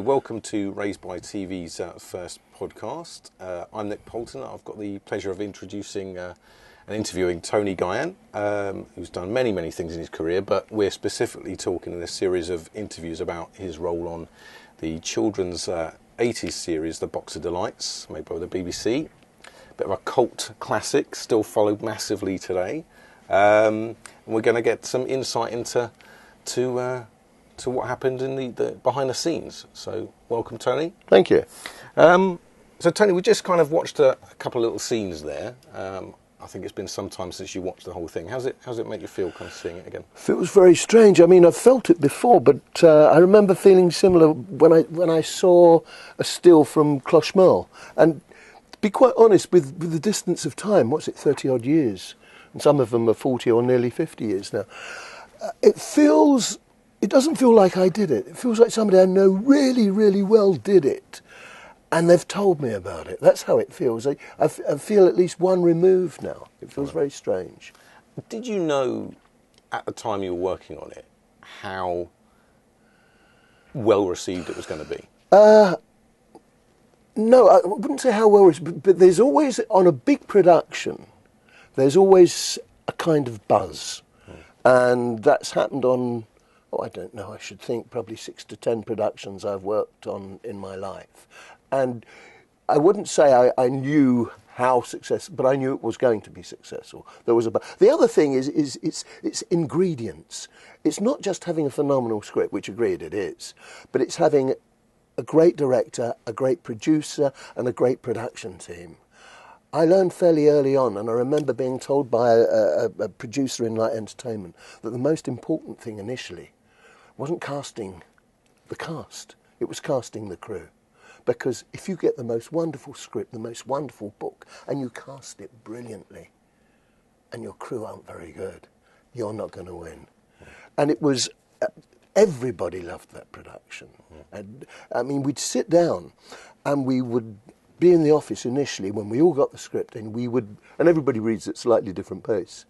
welcome to Raised by TV's first podcast. I'm Nick Poulton. I've got the pleasure of introducing and interviewing Tony Guyan, who's done many, many things in his career, but we're specifically talking in a series of interviews about his role on the children's 80s series, The Box of Delights, made by the BBC. Bit of a cult classic, still followed massively today. And we're going to get some insight into what happened in the behind the scenes. So, welcome, Tony. Thank you. So, Tony, we just kind of watched a couple of little scenes there. I think it's been some time since you watched the whole thing. How's it make you feel, kind of seeing it again? Feels very strange. I mean, I've felt it before, but I remember feeling similar when I saw a still from Clochemel. And to be quite honest, with the distance of time, what's it, 30-odd years? And some of them are 40 or nearly 50 years now. It doesn't feel like I did it. It feels like somebody I know really, really well did it. And they've told me about it. That's how it feels. I feel at least one removed now. It feels very strange. Did you know at the time you were working on it how well received it was going to be? No, I wouldn't say how well received, but there's always, on a big production, there's always a kind of buzz. And that's happened on, I don't know, I should think probably 6 to 10 productions I've worked on in my life. And I wouldn't say I knew how successful, but I knew it was going to be successful. The other thing is it's ingredients. It's not just having a phenomenal script, which agreed it is, but it's having a great director, a great producer, and a great production team. I learned fairly early on, and I remember being told by a producer in Light Entertainment that the most important thing initially wasn't casting the cast, it was casting the crew. Because if you get the most wonderful script, the most wonderful book, and you cast it brilliantly, and your crew aren't very good, you're not going to win. And it was, everybody loved that production. And, I mean, we'd sit down, and we would be in the office initially when we all got the script, and and everybody reads at slightly different pace.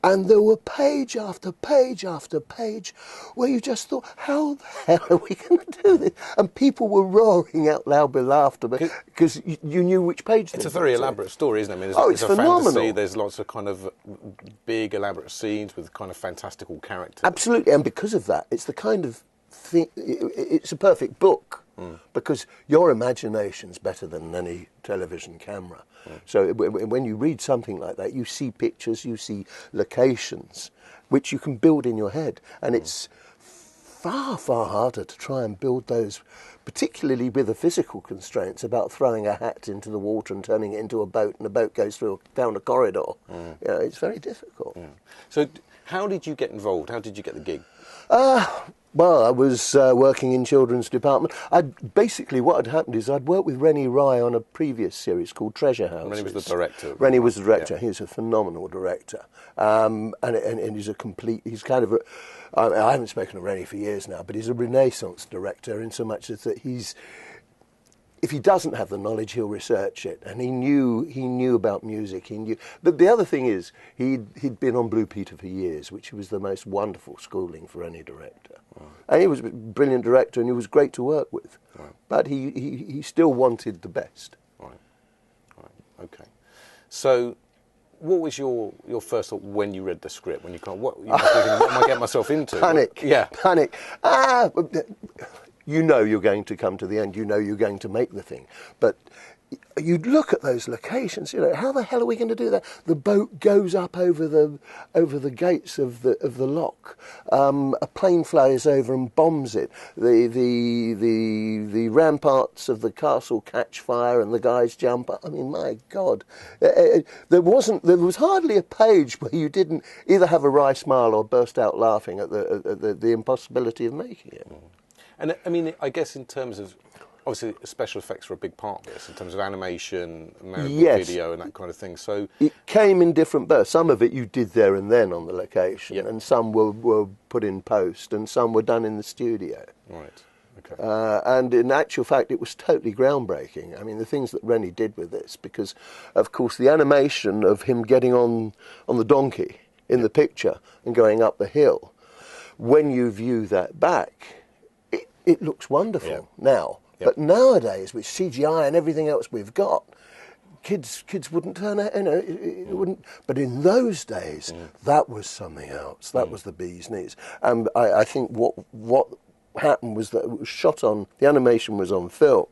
And there were page after page after page where you just thought, how the hell are we going to do this? And people were roaring out loud with laughter because you knew which page. It's a very elaborate story, isn't it? I mean, it's phenomenal. Fantasy. There's lots of kind of big, elaborate scenes with kind of fantastical characters. Absolutely, and because of that, it's the kind of thing. It's a perfect book. Because your imagination's better than any television camera. So when you read something like that, you see pictures, you see locations, which you can build in your head. And it's far, far harder to try and build those, particularly with the physical constraints about throwing a hat into the water and turning it into a boat, and the boat goes down a corridor. It's very difficult. So how did you get involved? How did you get the gig? Well, I was working in children's department. Basically, what had happened is I'd worked with Rennie Rye on a previous series called Treasure House. Rennie was the director. Rennie was the director. Yeah. He's a phenomenal director, and he's he's kind of I haven't spoken to Rennie for years now, but he's a Renaissance director in so much as that if he doesn't have the knowledge, he'll research it, and he knew about music. He knew, but the other thing is he'd been on Blue Peter for years, which was the most wonderful schooling for any director. And he was a brilliant director, and he was great to work with. But he still wanted the best. Right. Okay. So, what was your first thought when you read the script? When you kind of what am I getting myself into? Panic. Yeah. Panic. You know you're going to come to the end. You know you're going to make the thing. But you'd look at those locations. You know, how the hell are we going to do that? The boat goes up over the gates of the lock. A plane flies over and bombs it. The ramparts of the castle catch fire and the guys jump up. I mean, my God, there was hardly a page where you didn't either have a wry smile or burst out laughing at the impossibility of making it. And I mean, I guess in terms of, obviously, special effects were a big part of this, in terms of animation, video and that kind of thing. So it came in different bursts. Some of it you did there and then on the location, and some were put in post, and some were done in the studio. Right. Okay. And in actual fact, it was totally groundbreaking. I mean, the things that Rennie did with this, because, of course, the animation of him getting on the donkey in the picture and going up the hill, when you view that back, it looks wonderful now. Yep. But nowadays, with CGI and everything else we've got, kids wouldn't turn out, it wouldn't. But in those days, that was something else. That was the bee's knees. And I think what happened was that it was shot on, the animation was on film,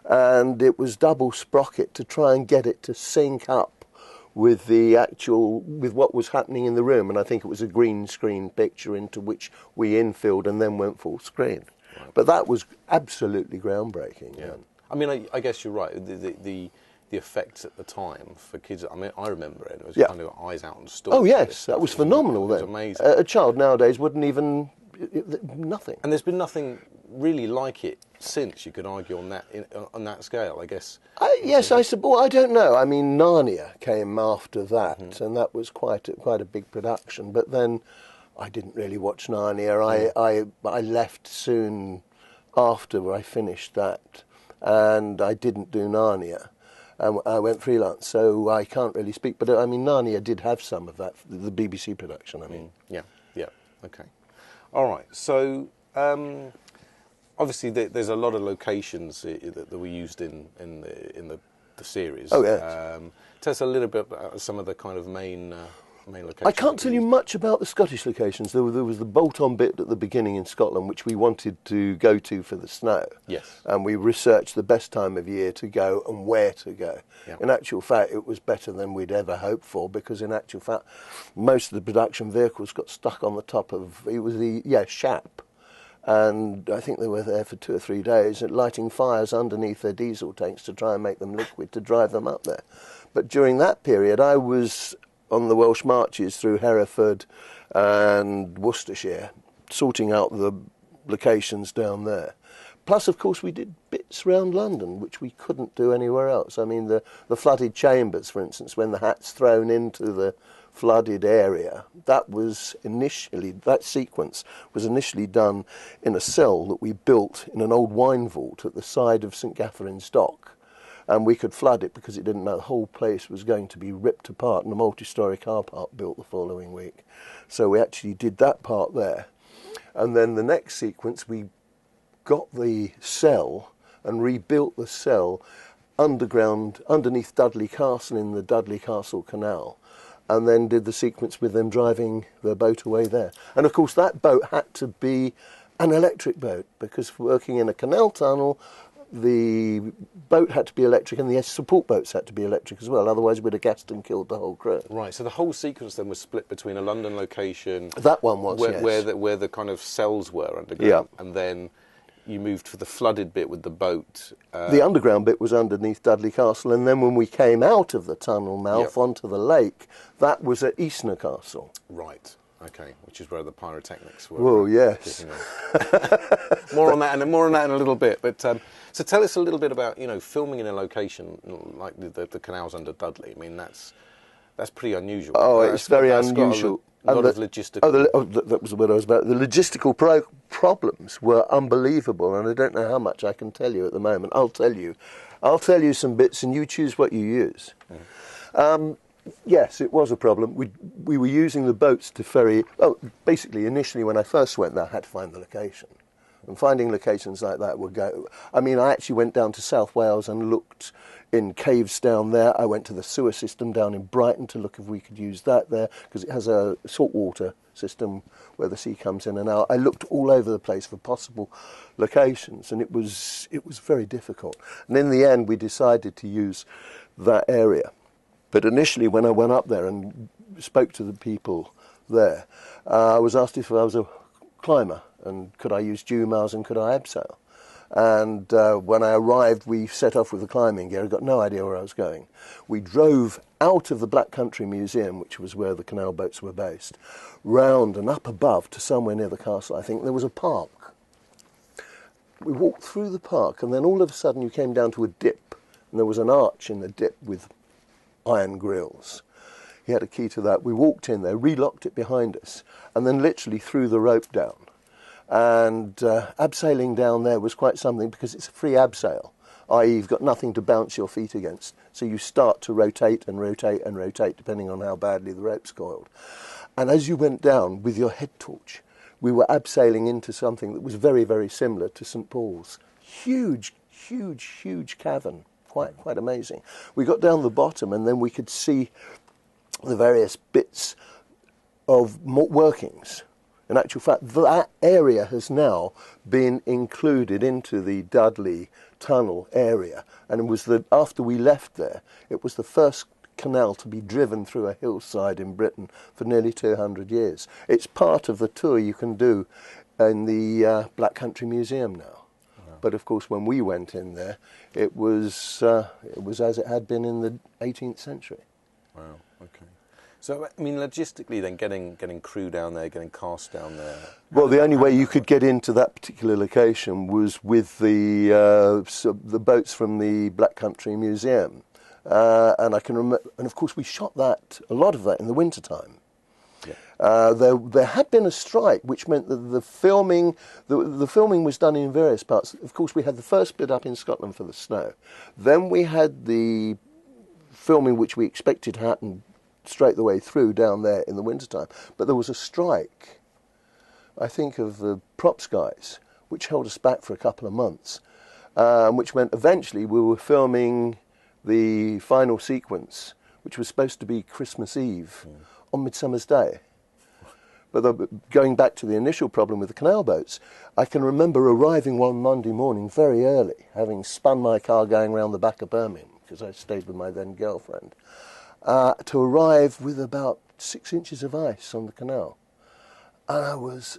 and it was double sprocket to try and get it to sync up with with what was happening in the room. And I think it was a green screen picture into which we infilled and then went full screen. Right. But that was absolutely groundbreaking. Yeah. I mean, I guess you're right. The effects at the time for kids, I mean, I remember it. It was kind of eyes out and store. Oh, yes, that was phenomenal then. It was amazing. A child nowadays wouldn't even, nothing. And there's been nothing really like it since, you could argue, on that scale, I guess. Yes, I suppose. I don't know. I mean, Narnia came after that, and that was quite a big production. But then I didn't really watch Narnia. I left soon after I finished that, and I didn't do Narnia. I went freelance, so I can't really speak. But I mean, Narnia did have some of that, the BBC production, I mean. Yeah, okay. All right, so obviously there's a lot of locations that were used in the series. Oh, yes. Tell us a little bit about some of the kind of main locations. I can't tell you much about the Scottish locations. There was the bolt-on bit at the beginning in Scotland, which we wanted to go to for the snow. Yes. And we researched the best time of year to go and where to go. Yeah. In actual fact, it was better than we'd ever hoped for, because in actual fact, most of the production vehicles got stuck on the top of, it was Shap. And I think they were there for 2 or 3 days, lighting fires underneath their diesel tanks to try and make them liquid to drive them up there. But during that period, I was on the Welsh marches through Hereford and Worcestershire, sorting out the locations down there. Plus, of course, we did bits around London, which we couldn't do anywhere else. I mean, the flooded chambers, for instance, when the hat's thrown into the flooded area, that sequence was initially done in a cell that we built in an old wine vault at the side of St Gatherine's Dock. And we could flood it because it didn't know the whole place was going to be ripped apart and a multi-storey car park built the following week. So we actually did that part there. And then the next sequence, we got the cell and rebuilt the cell underground, underneath Dudley Castle in the Dudley Castle Canal, and then did the sequence with them driving the boat away there. And of course that boat had to be an electric boat, because working in a canal tunnel, the boat had to be electric and the support boats had to be electric as well, otherwise we'd have gassed and killed the whole crew. Right, so the whole sequence then was split between a London location... That one was, yes. Where the kind of cells were underground, and then you moved for the flooded bit with the boat. The underground bit was underneath Dudley Castle, and then when we came out of the tunnel mouth onto the lake, that was at Eastnor Castle. Right. Okay, which is where the pyrotechnics were. Oh, yes. More on that in a little bit. But so tell us a little bit about filming in a location like the canals under Dudley. I mean, that's pretty unusual. Oh, it's very unusual. A lot of logistical. That was what I was about. The logistical problems were unbelievable, and I don't know how much I can tell you at the moment. I'll tell you some bits, and you choose what you use. Yes, it was a problem. We were using the boats to ferry... Well, basically, initially, when I first went there, I had to find the location. And finding locations like that would go... I mean, I actually went down to South Wales and looked in caves down there. I went to the sewer system down in Brighton to look if we could use that there, because it has a saltwater system where the sea comes in and out. I looked all over the place for possible locations, and it was very difficult. And in the end, we decided to use that area. But initially, when I went up there and spoke to the people there, I was asked if I was a climber and could I use dew miles and could I abseil. And when I arrived, we set off with the climbing gear. I got no idea where I was going. We drove out of the Black Country Museum, which was where the canal boats were based, round and up above to somewhere near the castle. I think there was a park. We walked through the park, and then all of a sudden you came down to a dip, and there was an arch in the dip with iron grills. He had a key to that. We walked in there, relocked it behind us, and then literally threw the rope down. And abseiling down there was quite something, because it's a free abseil, i.e. you've got nothing to bounce your feet against. So you start to rotate and rotate and rotate, depending on how badly the rope's coiled. And as you went down with your head torch, we were abseiling into something that was very, very similar to St Paul's. Huge, huge, huge cavern. Quite amazing. We got down the bottom and then we could see the various bits of workings. In actual fact, that area has now been included into the Dudley Tunnel area. And it was after we left there, it was the first canal to be driven through a hillside in Britain for nearly 200 years. It's part of the tour you can do in the Black Country Museum now. But of course, when we went in there, it was as it had been in the 18th century. Wow. Okay. So I mean, logistically, then getting crew down there, getting cast down there. Well, the only way you could get into that particular location was with the boats from the Black Country Museum, and I can remember. And of course, we shot a lot of that in the wintertime. Yeah. There had been a strike, which meant that the filming was done in various parts. Of course, we had the first bit up in Scotland for the snow. Then we had the filming, which we expected to happen straight the way through down there in the wintertime. But there was a strike, I think, of the props guys, which held us back for a couple of months, which meant eventually we were filming the final sequence, which was supposed to be Christmas Eve on Midsummer's Day. But going back to the initial problem with the canal boats, I can remember arriving one Monday morning very early, having spun my car going around the back of Birmingham, because I stayed with my then girlfriend, to arrive with about 6 inches of ice on the canal. And I was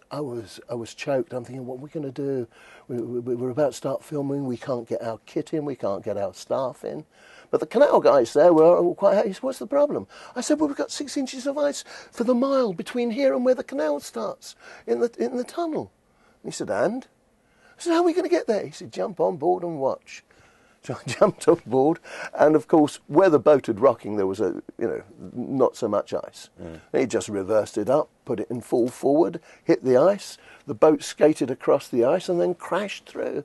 choked. I'm thinking, what are we going to do? We're about to start filming. We can't get our kit in. We can't get our staff in. But the canal guys there were quite happy. He said, what's the problem? I said, well, we've got 6 inches of ice for the mile between here and where the canal starts in the tunnel. And he said, and? I said, how are we going to get there? He said, jump on board and watch. So I jumped on board, and of course, where the boat had rocking, there was not so much ice. He just reversed it up, put it in full forward, hit the ice. The boat skated across the ice and then crashed through,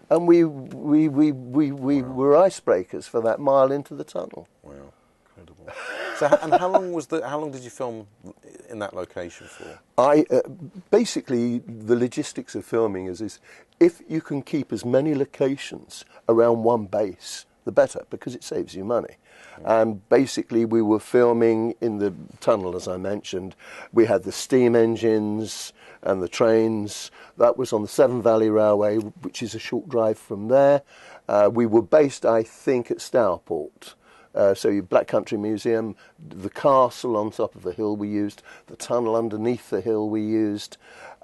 and we were icebreakers for that mile into the tunnel. Wow, incredible! So, and how long did you film in that location for? Basically, the logistics of filming is if you can keep as many locations around one base, the better, because it saves you money. And basically, we were filming in the tunnel, as I mentioned. We had the steam engines and the trains. That was on the Severn Valley Railway, which is a short drive from there. We were based, I think, at Stourport. So your Black Country Museum, the castle on top of the hill we used, the tunnel underneath the hill we used,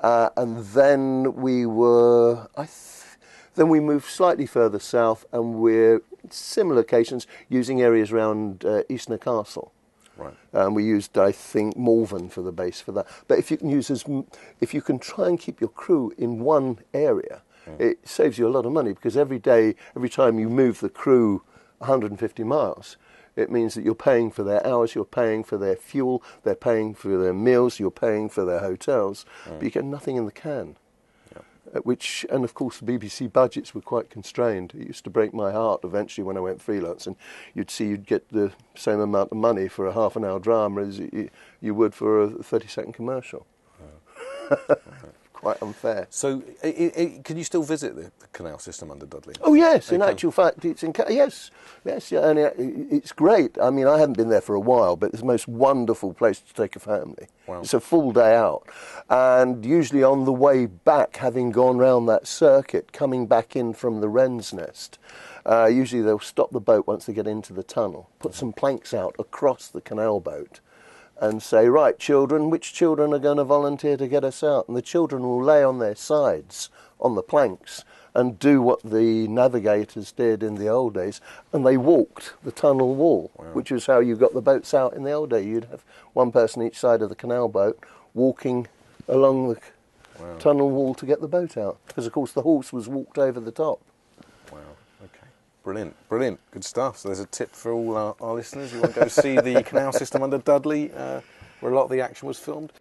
and then we moved slightly further south, and we're similar locations using areas around Eastnor Castle. Right. We used, I think, Malvern for the base for that. But if you can try and keep your crew in one area, it saves you a lot of money, because every time you move the crew 150 miles, it means that you're paying for their hours, you're paying for their fuel, they're paying for their meals, you're paying for their hotels, but you get nothing in the can. And of course the BBC budgets were quite constrained. It used to break my heart eventually when I went freelance, and you'd get the same amount of money for a half an hour drama as you would for a 30-second commercial. Quite unfair. So, can you still visit the canal system under Dudley? Oh yes, in actual fact, it's yes, yeah, and it's great. I mean, I haven't been there for a while, but it's the most wonderful place to take a family. Wow. It's a full day out, and usually on the way back, having gone round that circuit, coming back in from the Wren's Nest, usually they'll stop the boat once they get into the tunnel, put some planks out across the canal boat, and say, right, children, which children are going to volunteer to get us out? And the children will lay on their sides on the planks and do what the navigators did in the old days, and they walked the tunnel wall, which is how you got the boats out in the old day. You'd have one person each side of the canal boat walking along the tunnel wall to get the boat out, because of course the horse was walked over the top. Wow, okay. Brilliant, good stuff. So there's a tip for all our listeners. You want to go see the canal system under Dudley, where a lot of the action was filmed.